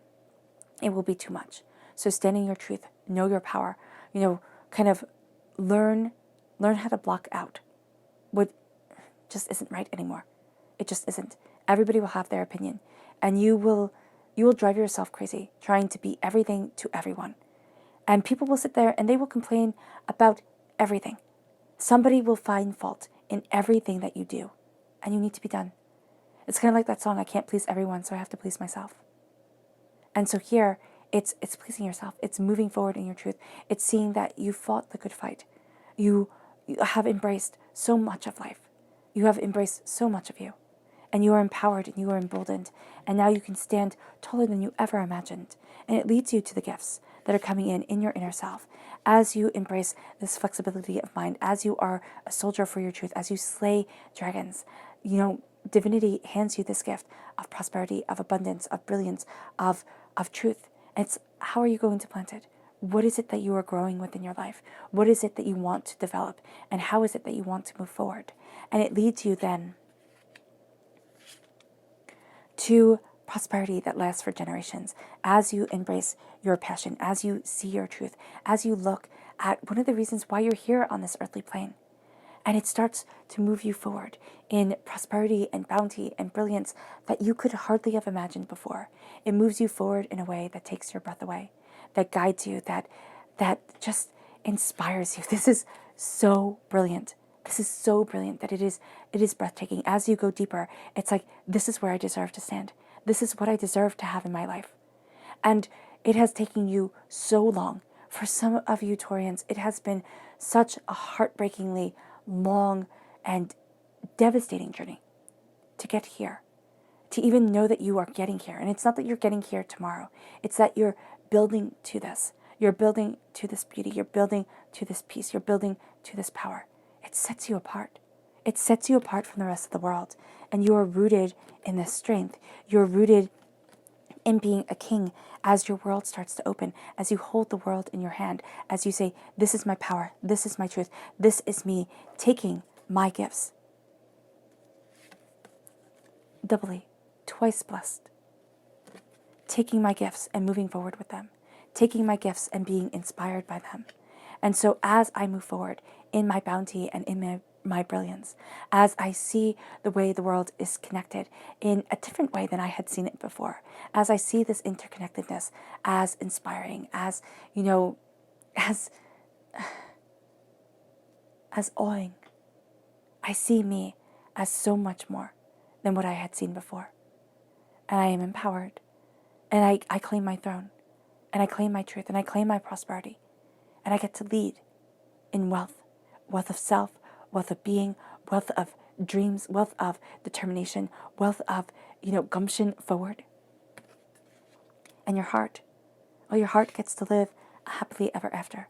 It will be too much. So stand in your truth, know your power, kind of learn how to block out what just isn't right anymore. It just isn't. Everybody will have their opinion, and you will drive yourself crazy trying to be everything to everyone. And people will sit there and they will complain about everything. Somebody will find fault in everything that you do, and you need to be done. It's kind of like that song, I can't please everyone, so I have to please myself. And so here, it's pleasing yourself. It's moving forward in your truth. It's seeing that you fought the good fight. You have embraced so much of life. You have embraced so much of you. And you are empowered and you are emboldened. And now you can stand taller than you ever imagined. And it leads you to the gifts that are coming in your inner self. As you embrace this flexibility of mind, as you are a soldier for your truth, as you slay dragons, divinity hands you this gift of prosperity, of abundance, of brilliance, of truth. And it's, how are you going to plant it? What is it that you are growing within your life? What is it that you want to develop? And how is it that you want to move forward? And it leads you then to prosperity that lasts for generations as you embrace your passion, as you see your truth, as you look at one of the reasons why you're here on this earthly plane. And it starts to move you forward in prosperity and bounty and brilliance that you could hardly have imagined before. It moves you forward in a way that takes your breath away, that guides you, that just inspires you. This is so brilliant. This is so brilliant that it is breathtaking. As you go deeper, it's like, this is where I deserve to stand. This is what I deserve to have in my life. And it has taken you so long. For some of you Taurians, it has been such a heartbreakingly long and devastating journey to get here, to even know that you are getting here. And it's not that you're getting here tomorrow. It's that you're building to this. You're building to this beauty. You're building to this peace. You're building to this power. It sets you apart. It sets you apart from the rest of the world. And you are rooted in this strength. You're rooted in being a king as your world starts to open, as you hold the world in your hand, as you say, this is my power, this is my truth, this is me taking my gifts. Doubly, twice blessed. Taking my gifts and moving forward with them. Taking my gifts and being inspired by them. And so as I move forward in my bounty and in my brilliance, as I see the way the world is connected in a different way than I had seen it before, as I see this interconnectedness as inspiring, as awing, I see me as so much more than what I had seen before. And I am empowered, and I claim my throne, and I claim my truth, and I claim my prosperity, and I get to lead in wealth of self, wealth of being, wealth of dreams, wealth of determination, wealth of, gumption forward. And your heart gets to live a happily ever after.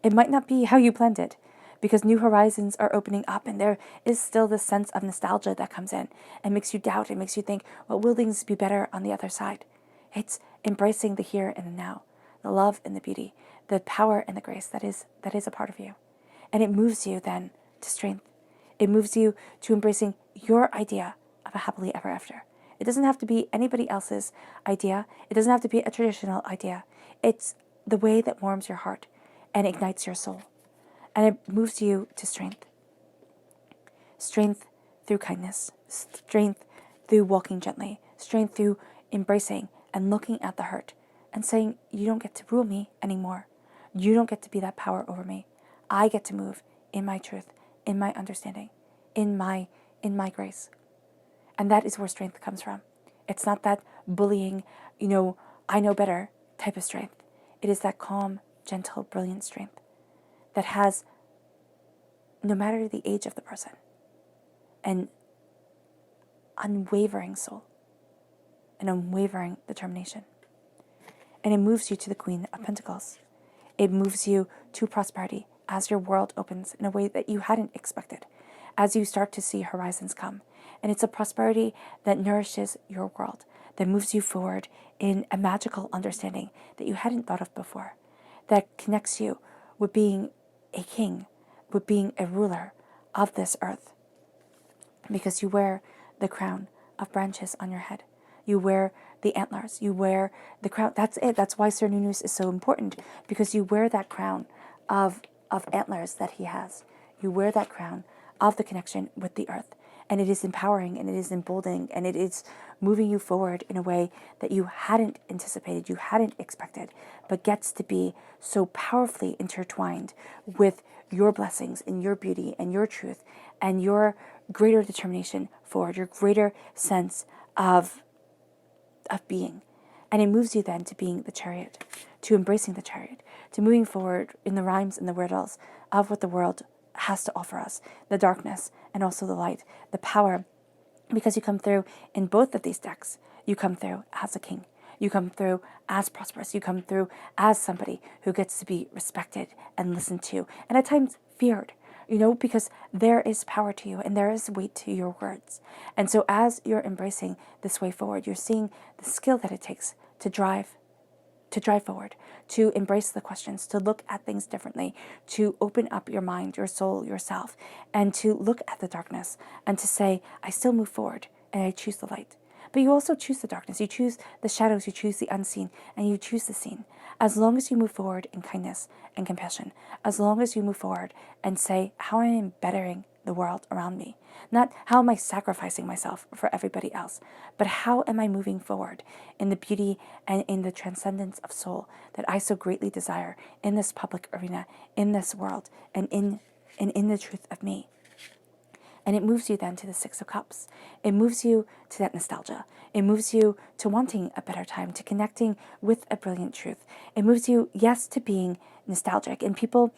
It might not be how you planned it, because new horizons are opening up, and there is still this sense of nostalgia that comes in and makes you doubt, and makes you think, well, will things be better on the other side? It's embracing the here and the now, the love and the beauty, the power and the grace that is a part of you. And it moves you then to strength. It moves you to embracing your idea of a happily ever after. It doesn't have to be anybody else's idea. It doesn't have to be a traditional idea. It's the way that warms your heart and ignites your soul. And it moves you to strength. Strength through kindness. Strength through walking gently. Strength through embracing and looking at the hurt and saying, you don't get to rule me anymore. You don't get to be that power over me. I get to move in my truth, in my understanding, in my grace. And that is where strength comes from. It's not that bullying, I know better type of strength. It is that calm, gentle, brilliant strength that has, no matter the age of the person, an unwavering soul, an unwavering determination. And it moves you to the Queen of Pentacles. It moves you to prosperity as your world opens in a way that you hadn't expected, as you start to see horizons come. And it's a prosperity that nourishes your world, that moves you forward in a magical understanding that you hadn't thought of before, that connects you with being a king, with being a ruler of this earth. Because you wear the crown of branches on your head. You wear the antlers. You wear the crown. That's it. That's why Sir Nunus is so important, because you wear that crown of antlers that he has. You wear that crown of the connection with the earth. And it is empowering, and it is emboldening, and it is moving you forward in a way that you hadn't anticipated, you hadn't expected, but gets to be so powerfully intertwined with your blessings and your beauty and your truth and your greater determination forward, your greater sense of being. And it moves you then to being the chariot, to embracing the chariot, to moving forward in the rhymes and the riddles of what the world has to offer us, the darkness and also the light, the power, because you come through in both of these decks. You come through as a king. You come through as prosperous. You come through as somebody who gets to be respected and listened to, and at times feared, because there is power to you and there is weight to your words. And so as you're embracing this way forward, you're seeing the skill that it takes to drive forward, to embrace the questions, to look at things differently, to open up your mind, your soul, yourself, and to look at the darkness and to say, I still move forward and I choose the light. But you also choose the darkness, you choose the shadows, you choose the unseen, and you choose the seen. As long as you move forward in kindness and compassion, as long as you move forward and say, how I am bettering the world around me. Not how am I sacrificing myself for everybody else, but how am I moving forward in the beauty and in the transcendence of soul that I so greatly desire in this public arena, in this world, and in the truth of me. And it moves you then to the Six of Cups. It moves you to that nostalgia. It moves you to wanting a better time, to connecting with a brilliant truth. It moves you, yes, to being nostalgic. And people,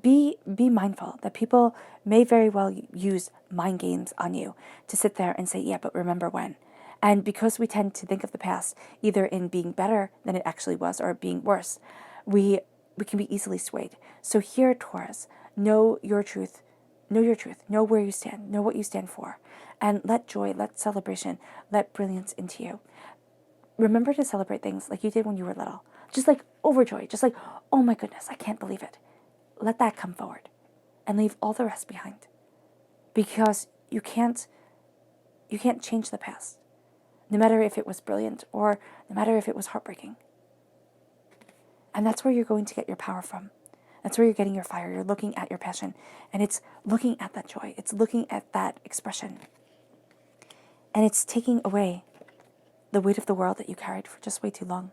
be mindful that people may very well use mind games on you to sit there and say, yeah, but remember when. And because we tend to think of the past either in being better than it actually was or being worse, we can be easily swayed. So here, Taurus, know your truth. Know your truth. Know where you stand. Know what you stand for. And let joy, let celebration, let brilliance into you. Remember to celebrate things like you did when you were little. Just like overjoyed. Just like, oh my goodness, I can't believe it. Let that come forward. And leave all the rest behind. Because you can't change the past. No matter if it was brilliant or no matter if it was heartbreaking. And that's where you're going to get your power from. That's where you're getting your fire. You're looking at your passion. And it's looking at that joy. It's looking at that expression. And it's taking away the weight of the world that you carried for just way too long.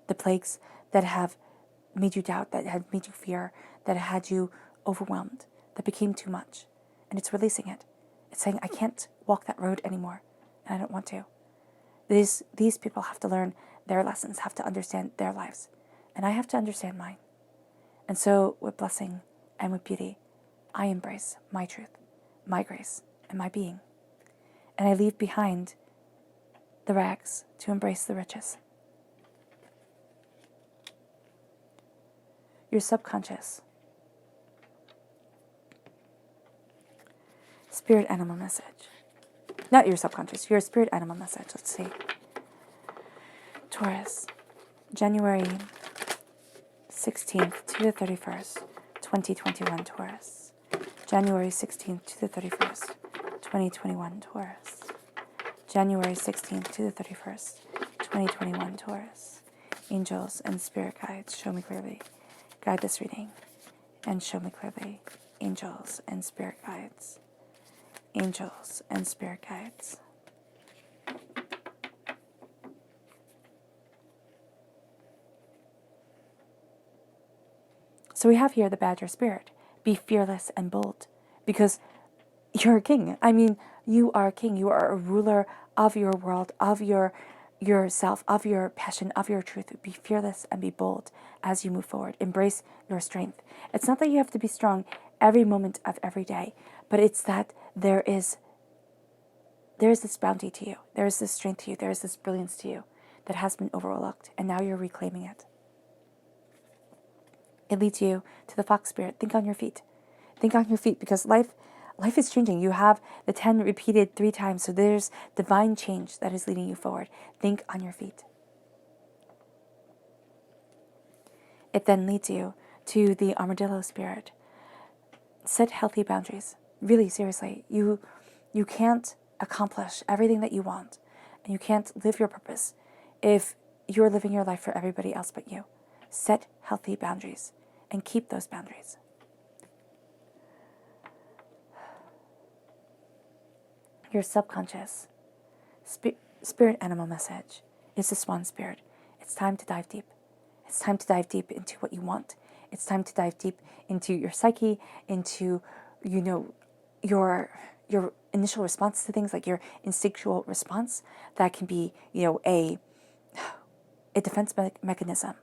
The plagues that have made you doubt, that had made you fear, that had you overwhelmed, that became too much. And it's releasing it. It's saying, I can't walk that road anymore. And I don't want to. These people have to learn their lessons, have to understand their lives. And I have to understand mine. And so, with blessing and with beauty, I embrace my truth, my grace, and my being. And I leave behind the rags to embrace the riches. Your subconscious. Spirit animal message. Not your subconscious, your spirit animal message. Let's see. Taurus, January 16th to the 31st, 2021, Taurus. January 16th to the 31st, 2021, Taurus. January 16th to the 31st, 2021, Taurus. Angels and spirit guides, show me clearly. Guide this reading and show me clearly. Angels and spirit guides. Angels and spirit guides. So we have here the badger spirit. Be fearless and bold because you're a king. I mean, you are a king. You are a ruler of your world, of yourself, of your passion, of your truth. Be fearless and be bold as you move forward. Embrace your strength. It's not that you have to be strong every moment of every day, but it's that there is this bounty to you. There is this strength to you. There is this brilliance to you that has been overlooked, and now you're reclaiming it. It leads you to the fox spirit. Think on your feet. Think on your feet because life is changing. You have the 10 repeated 3 times, so there's divine change that is leading you forward. Think on your feet. It then leads you to the armadillo spirit. Set healthy boundaries. Really, seriously. You can't accomplish everything that you want, and you can't live your purpose if you're living your life for everybody else but you. Set healthy boundaries and keep those boundaries. Your subconscious spirit animal message is the swan spirit. It's time to dive deep. It's time to dive deep into what you want. It's time to dive deep into your psyche, into your your initial response to things, like your instinctual response, that can be, a defense mechanism.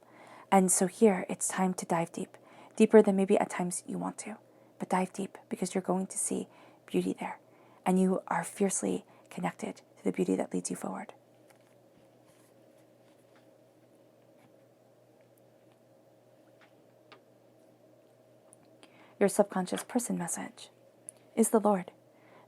And so here, it's time to dive deep, deeper than maybe at times you want to, but dive deep, because you're going to see beauty there. And you are fiercely connected to the beauty that leads you forward. Your subconscious person message is the Lord.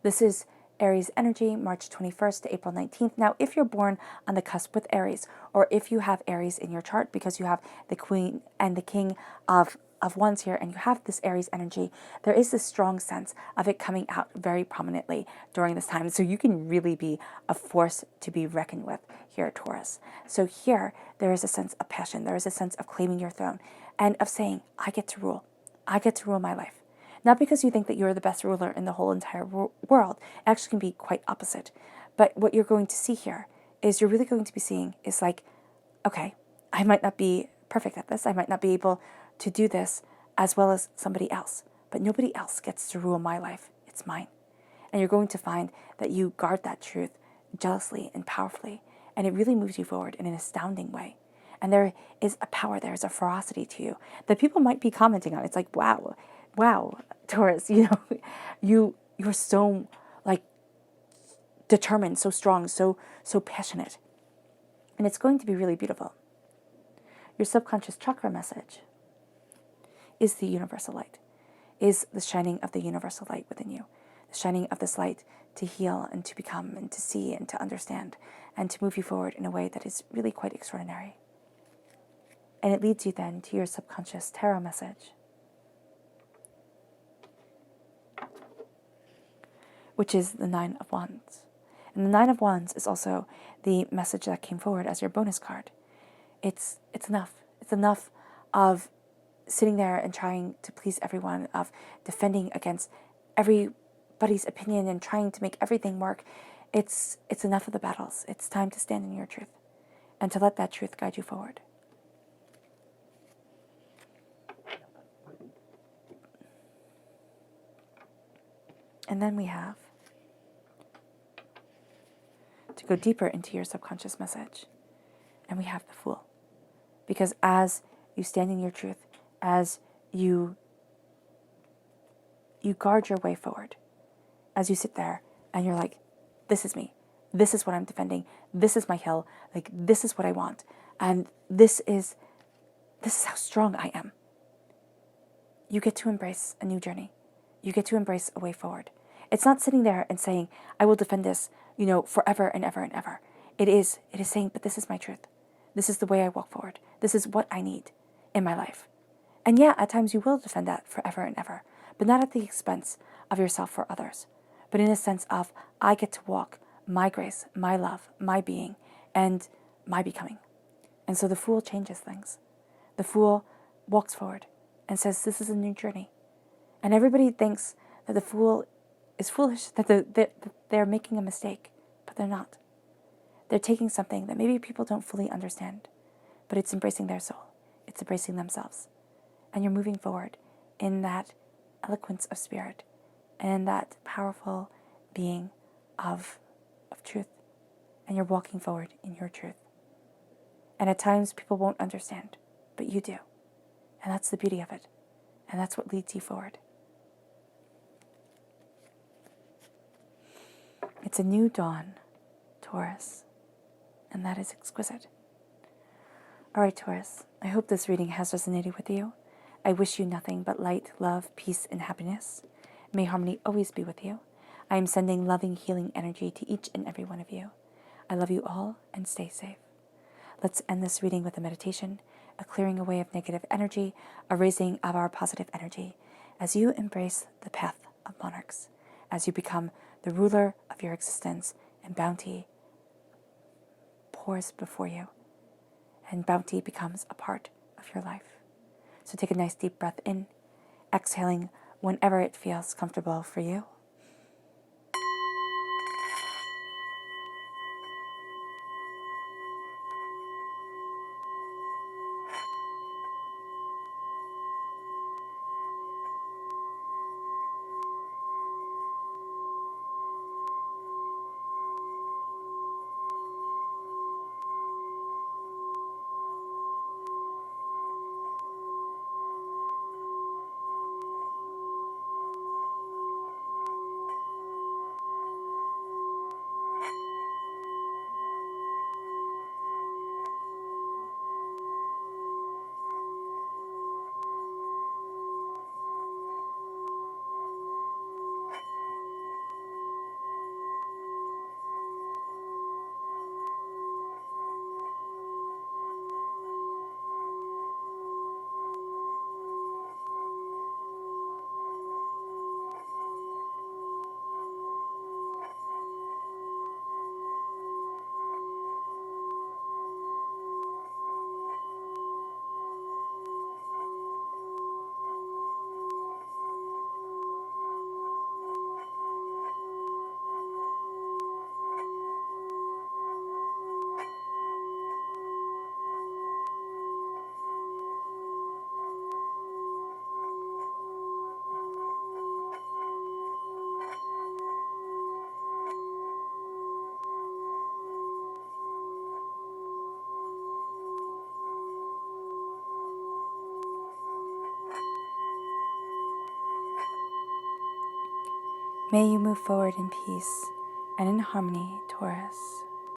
This is Aries energy, March 21st to April 19th. Now, if you're born on the cusp with Aries, or if you have Aries in your chart because you have the Queen and the King of Wands here, and you have this Aries energy, there is this strong sense of it coming out very prominently during this time. So you can really be a force to be reckoned with here, Taurus. So here, there is a sense of passion. There is a sense of claiming your throne and of saying, I get to rule. I get to rule my life. Not because you think that you're the best ruler in the whole entire world. It actually can be quite opposite. But what you're going to see here is you're really going to be seeing is like, okay, I might not be perfect at this. I might not be able to do this as well as somebody else. But nobody else gets to rule my life. It's mine. And you're going to find that you guard that truth jealously and powerfully. And it really moves you forward in an astounding way. And there is a power, there is a ferocity to you that people might be commenting on. It's like, wow, Taurus, you're so like determined, so strong, so passionate. And it's going to be really beautiful. Your subconscious chakra message is the universal light, is the shining of the universal light within you, the shining of this light to heal and to become and to see and to understand and to move you forward in a way that is really quite extraordinary. And it leads you then to your subconscious tarot message, which is the Nine of Wands. And the Nine of Wands is also the message that came forward as your bonus card. It's enough. It's enough of sitting there and trying to please everyone, of defending against everybody's opinion and trying to make everything work. It's enough of the battles. It's time to stand in your truth and to let that truth guide you forward. And then we have to go deeper into your subconscious message. And we have the Fool. Because as you stand in your truth, as you guard your way forward, as you sit there and you're like, this is me. This is what I'm defending. This is my hill. Like, this is what I want. And this is how strong I am. You get to embrace a new journey. You get to embrace a way forward. It's not sitting there and saying, I will defend this, forever and ever and ever. It is saying, but this is my truth. This is the way I walk forward. This is what I need in my life. And yeah, at times you will defend that forever and ever, but not at the expense of yourself or others, but in a sense of, I get to walk my grace, my love, my being, and my becoming. And so the Fool changes things. The Fool walks forward and says, this is a new journey. And everybody thinks that the Fool is foolish, that they're making a mistake, but they're not. They're taking something that maybe people don't fully understand, but it's embracing their soul. It's embracing themselves. And you're moving forward in that eloquence of spirit and that powerful being of truth. And you're walking forward in your truth. And at times people won't understand, but you do. And that's the beauty of it. And that's what leads you forward. It's a new dawn, Taurus, and that is exquisite. All right, Taurus, I hope this reading has resonated with you. I wish you nothing but light, love, peace, and happiness. May harmony always be with you. I am sending loving, healing energy to each and every one of you. I love you all, and stay safe. Let's end this reading with a meditation, a clearing away of negative energy, a raising of our positive energy, as you embrace the path of monarchs, as you become the ruler of your existence, and bounty pours before you, and bounty becomes a part of your life. So take a nice deep breath in, exhaling whenever it feels comfortable for you. May you move forward in peace and in harmony, Taurus.